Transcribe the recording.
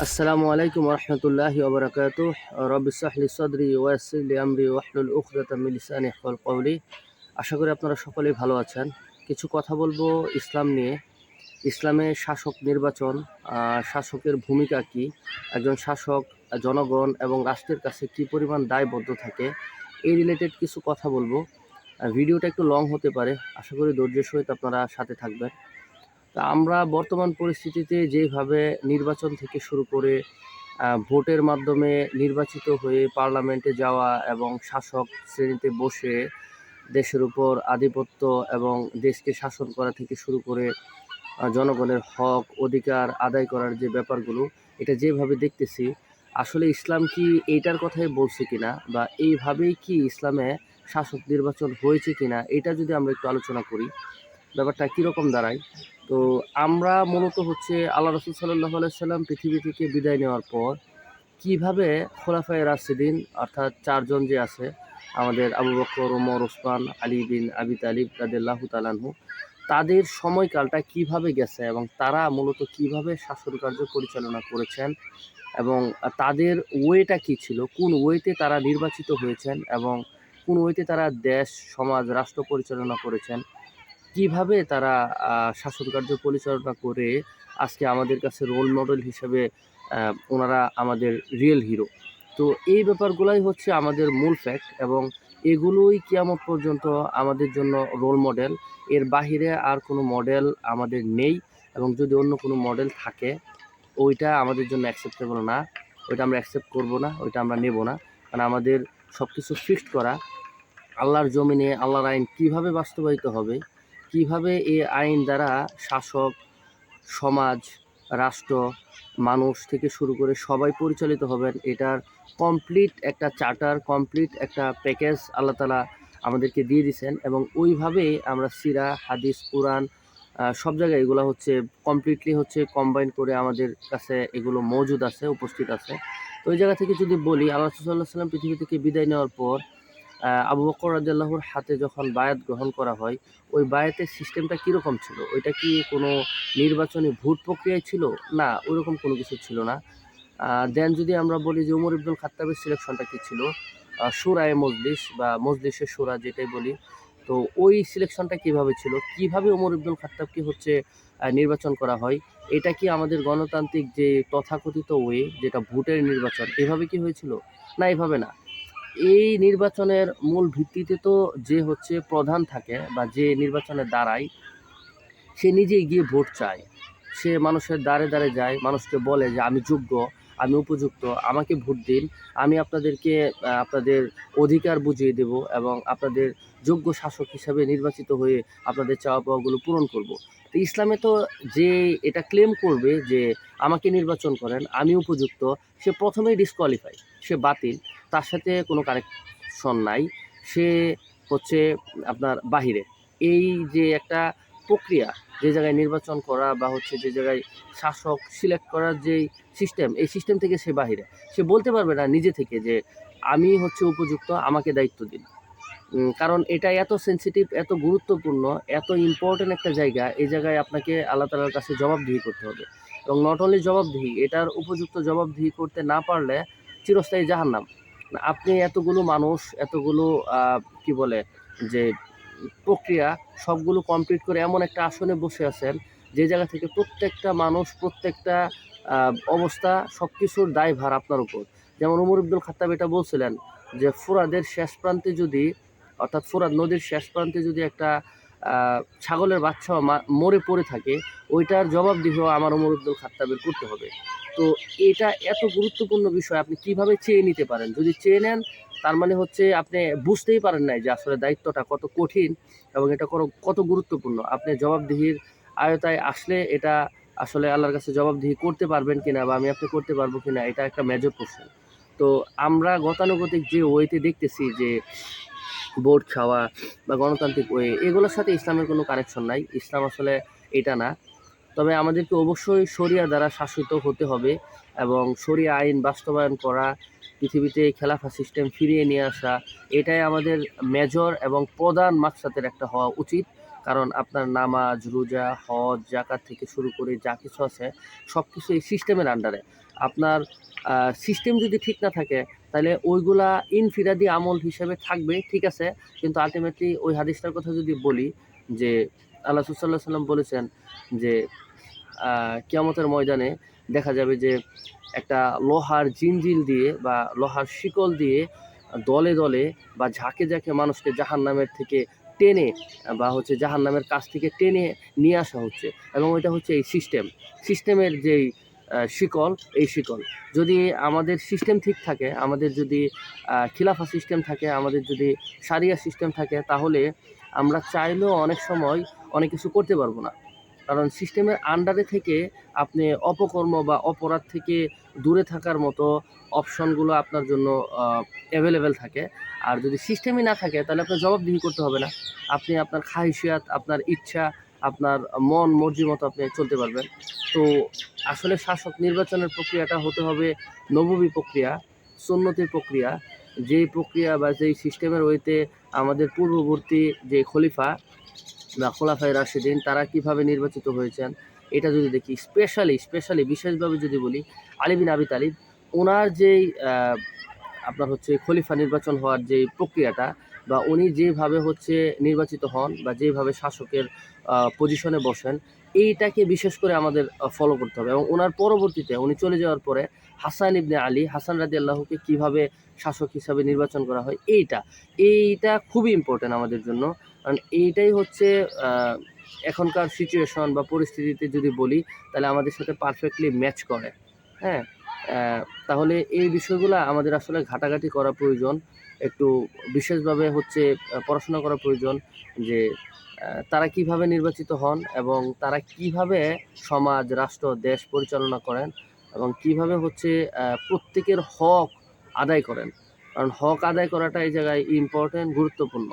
আসসালামু আলাইকুম রহমতুল্লাহি ওবরাকাতুহ। রব্বি ইশরাহ লি সাদরি ওয়া ইয়াসসির লি আমরি ওয়াহলুল উকদাতাম মিন লিসানি ইয়াফকাহু কওলি। আশা করি আপনারা সকলেই ভালো আছেন। কিছু কথা বলবো ইসলাম নিয়ে। ইসলামে শাসক নির্বাচন, শাসকের ভূমিকা কী, একজন শাসক জনগণ এবং রাষ্ট্রের কাছে কী পরিমাণ দায়বদ্ধ থাকে, এই রিলেটেড কিছু কথা বলবো। ভিডিওটা একটু লং হতে পারে, আশা করি ধৈর্যের সহিত আপনারা সাথে থাকবেন। তা আমরা বর্তমান পরিস্থিতিতে যেভাবে নির্বাচন থেকে শুরু করে ভোটের মাধ্যমে নির্বাচিত হয়ে পার্লামেন্টে যাওয়া এবং শাসক শ্রেণীতে বসে দেশের উপর আধিপত্য এবং দেশকে শাসন করা থেকে শুরু করে জনগণের হক অধিকার আদায় করার যে ব্যাপারগুলো, এটা যেভাবে দেখতেছি, আসলে ইসলাম কি এইটার কথাই বলছে কিনা বা এইভাবেই কি ইসলামে শাসক নির্বাচন হয়েছে কিনা, এটা যদি আমরা একটু আলোচনা করি, ব্যাপারটা কীরকম দাঁড়ায়। তো আমরা মূলত হচ্ছে আল্লাহ রাসূল সাল্লাল্লাহু আলাইহি সাল্লাম পৃথিবী থেকে বিদায় নেওয়ার পর কিভাবে খোলাফায়ে রাশিদিন অর্থাৎ চারজন যে আছে আমাদের আবু বকর, ওমর, ওসমান, আলী বিন আবি তালিব রাদিয়াল্লাহু তাআলা আনহু, তাদের সময়কালটা কিভাবে গেছে এবং তারা মূলত কিভাবে শাসন কার্য পরিচালনা করেছেন এবং তাদের ওয়েটা কী ছিল, কোন ওয়েতে তারা নির্বাচিত হয়েছেন এবং কোন ওয়েতে তারা দেশ সমাজ রাষ্ট্র পরিচালনা করেছেন, কিভাবে তারা শাসন কার্য পরিচালনা করে আজকে আমাদের কাছে রোল মডেল হিসেবে ওনারা আমাদের রিয়েল হিরো। তো এই ব্যাপারগুলাই হচ্ছে আমাদের মূল ফ্যাক্ট এবং এগুলোই কিয়ামত পর্যন্ত আমাদের জন্য রোল মডেল। এর বাহিরে আর কোনো মডেল আমাদের নেই এবং যদি অন্য কোনো মডেল থাকে ওইটা আমাদের জন্য অ্যাকসেপ্টেবল না, ওইটা আমরা অ্যাকসেপ্ট করব না, ওইটা আমরা নেব না। কারণ আমাদের সব কিছু ফিক্সড করা আল্লাহর জমিনে আল্লাহর আইন কিভাবে বাস্তবায়িত হবে, কিভাবে এই আইন দ্বারা শাসক, সমাজ, রাষ্ট্র, মানুষ থেকে শুরু করে সবাই পরিচালিত হবেন, এটার কমপ্লিট একটা চার্টার, কমপ্লিট একটা প্যাকেজ আল্লাহ তাআলা আমাদেরকে দিয়ে দিয়েছেন এবং ওইভাবেই আমরা সিরা, হাদিস, কুরআন সব জায়গায় এগুলো হচ্ছে কমপ্লিটলি হচ্ছে কম্বাইন করে আমাদের কাছে এগুলো মজুদ আছে, উপস্থিত আছে। তো ওই জায়গা থেকে যদি বলি, আল্লাহ রাসূল সাল্লাল্লাহু আলাইহি ওয়াসাল্লাম পৃথিবী থেকে বিদায় নেওয়ার পর আবু বকর রাদিয়াল্লাহুর হাতে যখন বায়াত গ্রহণ করা হয়, ওই বায়াতের সিস্টেমটা কীরকম ছিল? ওইটা কি কোনো নির্বাচনী ভোট প্রক্রিয়ায় ছিল? না, ওইরকম কোনো কিছু ছিল না। দেন যদি আমরা বলি যে উমর ইবনুল খাত্তাবের সিলেকশনটা কী ছিল? শুরায়ে মজলিস বা মজলিসে শুরা যেটাই বলি। তো ওই সিলেকশনটা কীভাবে ছিল? কীভাবে উমর ইবনুল খাত্তাবকে হচ্ছে নির্বাচন করা হয়? এটা কি আমাদের গণতান্ত্রিক যে তথাকথিত ওয়ে, যেটা ভোটের নির্বাচন, এভাবে কি হয়েছিল? না, এভাবে না। এই নির্বাচনের মূল ভিত্তিতে তো যে হচ্ছে প্রধান থাকে বা যে নির্বাচনে দাঁড়ায়, সে নিজেই গিয়ে ভোট চায়। সে মানুষের দ্বারে দ্বারে যায়, মানুষকে বলে যে আমি যোগ্য, আমি উপযুক্ত, আমাকে ভোট দিন, আমি আপনাদেরকে আপনাদের অধিকার বুঝিয়ে দেব এবং আপনাদের যোগ্য শাসক হিসাবে নির্বাচিত হয়ে আপনাদের চাওয়া পাওয়াগুলো পূরণ করব। তো ইসলামে তো যে এটা ক্লেম করবে যে আমাকে নির্বাচন করেন, আমি উপযুক্ত, সে প্রথমেই ডিসকোয়ালিফাই, সে বাতিল, তার সাথে কোনো কানেকশন নাই, সে হচ্ছে আপনার বাহিরে। এই যে একটা প্রক্রিয়া, যে জায়গায় নির্বাচন করা বা হচ্ছে যে জায়গায় শাসক সিলেক্ট করার যেই সিস্টেম, এই সিস্টেম থেকে সে বাহিরে। সে বলতে পারবে না নিজে থেকে যে আমি হচ্ছে উপযুক্ত, আমাকে দায়িত্ব দিন। কারণ এটা এত সেনসিটিভ, এত গুরুত্বপূর্ণ, এত ইম্পর্টেন্ট একটা জায়গা, এই জায়গায় আপনাকে আল্লাহ তাআলার কাছে জবাবদিহি করতে হবে এবং নট অনলি জবাবদিহি, এটার উপযুক্ত জবাবদিহি করতে না পারলে চিরস্থায়ী জাহান্নাম। আপনি এতগুলো মানুষ, এতগুলো কি বলে যে প্রক্রিয়া, সবগুলো কমপ্লিট করে এমন একটা আসনে বসে আছেন যে জায়গা থেকে প্রত্যেকটা মানুষ, প্রত্যেকটা অবস্থা, সব কিছুর দায়ভার আপনার উপর। যেমন উমর ইবনুল খাত্তাব এটা বলছিলেন যে ফুরাদের শেষ প্রান্তে যদি, অর্থাৎ ফুরাদ নদীর শেষ প্রান্তে যদি একটা ছাগলের বাচ্চা মরে পড়ে থাকে, ওইটার জবাবদিহিও আমার উমর ইবনুল খাত্তাবের করতে হবে। তো এটা এত গুরুত্বপূর্ণ বিষয়, আপনি কিভাবে চেয়ে নিতে পারেন? যদি চেয়ে নেন, তার মানে হচ্ছে আপনি বুঝতেই পারেন নাই যে আসলে দায়িত্বটা কত কঠিন এবং এটা কত গুরুত্বপূর্ণ। আপনি জবাবদিহির আয়তায় আসলে এটা আসলে আল্লাহর কাছে জবাবদিহি করতে পারবেন কিনা বা আমি আপনি করতে পারবো কিনা, এটা একটা মেজর কোশ্চেন। তো আমরা গতানুগতিক যে ওয়েতে দেখতেছি যে ভোট খাওয়া বা গণতান্ত্রিক ওয়ে, এগুলোর সাথে ইসলামের কোনো কানেকশন নাই। ইসলাম আসলে এটা না। তবে আমাদেরকে অবশ্যই শরিয়া দ্বারা শাসিত হতে হবে এবং শরিয়া আইন বাস্তবায়ন করা, পৃথিবীতে খেলাফা সিস্টেম ফিরিয়ে নিয়ে আসা, এটাই আমাদের মেজর এবং প্রধান মাকসাদের একটা হওয়া উচিত। কারণ আপনার নামাজ, রোজা, হজ, যাকাত থেকে শুরু করে যা কিছু আছে সব কিছু এই সিস্টেমের আন্ডারে। আপনার সিস্টেম যদি ঠিক না থাকে তাহলে ওইগুলা ইনফিরাদি আমল হিসেবে থাকবে, ঠিক আছে, কিন্তু আলটিমেটলি ওই হাদিসটার কথা যদি বলি যে আল্লাহ সাল্লাল্লাহু আলাইহি সাল্লাম বলেছেন যে কিয়ামতের ময়দানে দেখা যাবে যে একটা লোহার জিনজিল দিয়ে বা লোহার শিকল দিয়ে দলে দলে বা ঝাঁকে ঝাঁকে মানুষকে জাহান্নামের থেকে টেনে বা হচ্ছে জাহান্নামের কাছ থেকে টেনে নিয়ে আসা হচ্ছে, এবং ওইটা হচ্ছে এই সিস্টেমের যেই শিকল, এই শিকল যদি আমাদের সিস্টেম ঠিক থাকে, আমাদের যদি খিলাফা সিস্টেম থাকে, আমাদের যদি সারিয়া সিস্টেম থাকে, তাহলে আমরা চাইলেও অনেক সময় অনেক কিছু করতে পারবো না। কারণ সিস্টেমের আন্ডারে থেকে আপনি অপকর্ম বা অপরাধ থেকে দূরে থাকার মতো অপশনগুলো আপনার জন্য অ্যাভেলেবেল থাকে। আর যদি সিস্টেমই না থাকে তাহলে আপনার জবাবদিহি করতে হবে না, আপনি আপনার খাহিশিয়াত, আপনার ইচ্ছা, আপনার মন মর্জি মতো আপনি চলতে পারবেন। তো আসলে শাসক নির্বাচনের প্রক্রিয়াটা হতে হবে নববী প্রক্রিয়া, সুন্নতির প্রক্রিয়া, যেই প্রক্রিয়া বা যেই সিস্টেমের ওয়েতে আমাদের পূর্ববর্তী যে খলিফা বা খোলাফায়ে রাশিদিন তারা কিভাবে নির্বাচিত হয়েছেন, এটা যদি দেখি, স্পেশালি বিশেষভাবে যদি বলি আলী বিন আবি তালিব, ওনার যেই আপনার হচ্ছে খলিফা নির্বাচন হওয়ার যে প্রক্রিয়াটা, বা উনি যেভাবে হচ্ছে নির্বাচিত হন বা যেভাবে শাসকের পজিশনে বসেন, এইটাকে বিশেষ করে আমাদের ফলো করতে হবে। এবং ওনার পরবর্তীতে উনি চলে যাওয়ার পরে হাসান ইবনে আলী, হাসান রাদিয়াল্লাহুকে কিভাবে শাসক হিসাবে নির্বাচন করা হয়, এইটা খুবই ইম্পর্টেন্ট আমাদের জন্য। কারণ এইটাই হচ্ছে এখনকার সিচুয়েশন বা পরিস্থিতিতে যদি বলি তাহলে আমাদের সাথে পারফেক্টলি ম্যাচ করে। হ্যাঁ, তাহলে এই বিষয়গুলো আমাদের আসলে ঘাটাঘাটি করা প্রয়োজন, একটু বিশেষভাবে হচ্ছে পড়াশোনা করা প্রয়োজন যে তারা কিভাবে নির্বাচিত হন এবং তারা কিভাবে সমাজ, রাষ্ট্র, দেশ পরিচালনা করেন এবং কিভাবে হচ্ছে প্রত্যেকের হক আদায় করেন। কারণ হক আদায় করাটা এই জায়গায় ইম্পর্টেন্ট, গুরুত্বপূর্ণ।